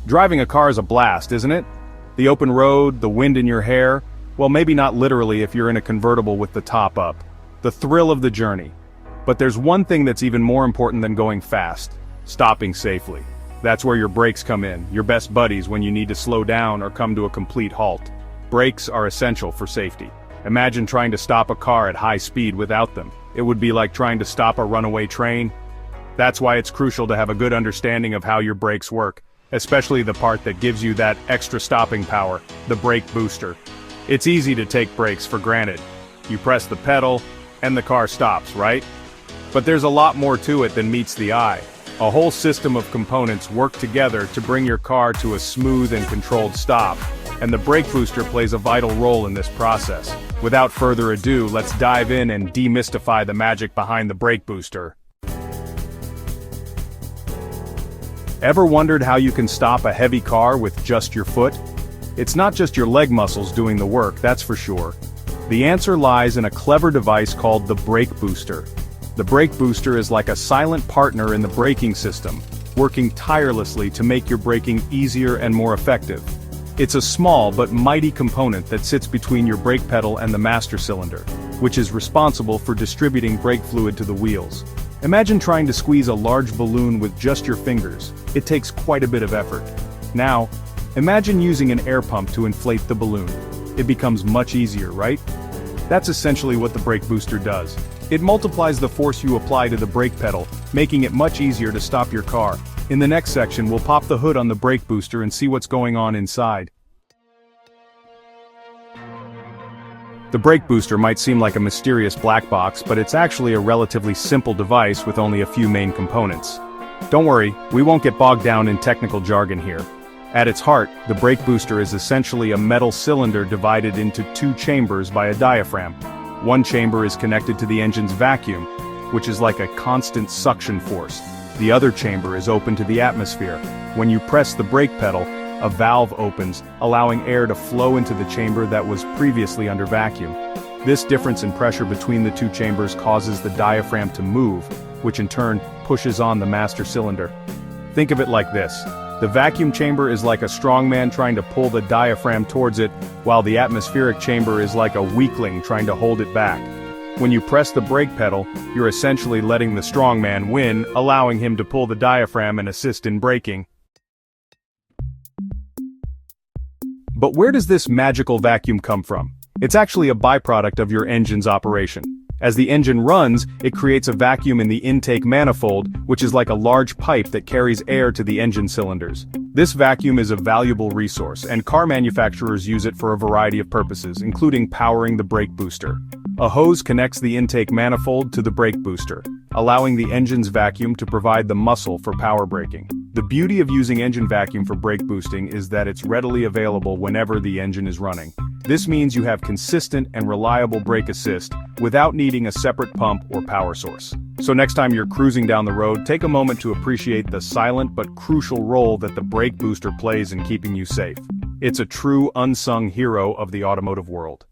Driving a car is a blast, isn't it? The open road, the wind in your hair, well, maybe not literally if you're in a convertible with the top up. The thrill of the journey. But there's one thing that's even more important than going fast: stopping safely. That's where your brakes come in, your best buddies when you need to slow down or come to a complete halt. Brakes are essential for safety. Imagine trying to stop a car at high speed without them. It would be like trying to stop a runaway train. That's why it's crucial to have a good understanding of how your brakes work, especially the part that gives you that extra stopping power, the brake booster. It's easy to take brakes for granted. You press the pedal, and the car stops, right? But there's a lot more to it than meets the eye. A whole system of components work together to bring your car to a smooth and controlled stop, and the brake booster plays a vital role in this process. Without further ado, let's dive in and demystify the magic behind the brake booster. Ever wondered how you can stop a heavy car with just your foot? It's not just your leg muscles doing the work, that's for sure. The answer lies in a clever device called the brake booster. The brake booster is like a silent partner in the braking system, working tirelessly to make your braking easier and more effective. It's a small but mighty component that sits between your brake pedal and the master cylinder, which is responsible for distributing brake fluid to the wheels. Imagine trying to squeeze a large balloon with just your fingers. It takes quite a bit of effort. Now, imagine using an air pump to inflate the balloon. It becomes much easier, right? That's essentially what the brake booster does. It multiplies the force you apply to the brake pedal, making it much easier to stop your car. In the next section, we'll pop the hood on the brake booster and see what's going on inside. The brake booster might seem like a mysterious black box, but it's actually a relatively simple device with only a few main components. Don't worry, we won't get bogged down in technical jargon here. At its heart, the brake booster is essentially a metal cylinder divided into two chambers by a diaphragm. One chamber is connected to the engine's vacuum, which is like a constant suction force. The other chamber is open to the atmosphere. When you press the brake pedal, a valve opens, allowing air to flow into the chamber that was previously under vacuum. This difference in pressure between the two chambers causes the diaphragm to move, which in turn pushes on the master cylinder. Think of it like this. The vacuum chamber is like a strongman trying to pull the diaphragm towards it, while the atmospheric chamber is like a weakling trying to hold it back. When you press the brake pedal, you're essentially letting the strongman win, allowing him to pull the diaphragm and assist in braking. But where does this magical vacuum come from? It's actually a byproduct of your engine's operation. As the engine runs, it creates a vacuum in the intake manifold, which is like a large pipe that carries air to the engine cylinders. This vacuum is a valuable resource, and car manufacturers use it for a variety of purposes, including powering the brake booster. A hose connects the intake manifold to the brake booster, allowing the engine's vacuum to provide the muscle for power braking. The beauty of using engine vacuum for brake boosting is that it's readily available whenever the engine is running. This means you have consistent and reliable brake assist without needing a separate pump or power source. So next time you're cruising down the road, take a moment to appreciate the silent but crucial role that the brake booster plays in keeping you safe. It's a true unsung hero of the automotive world.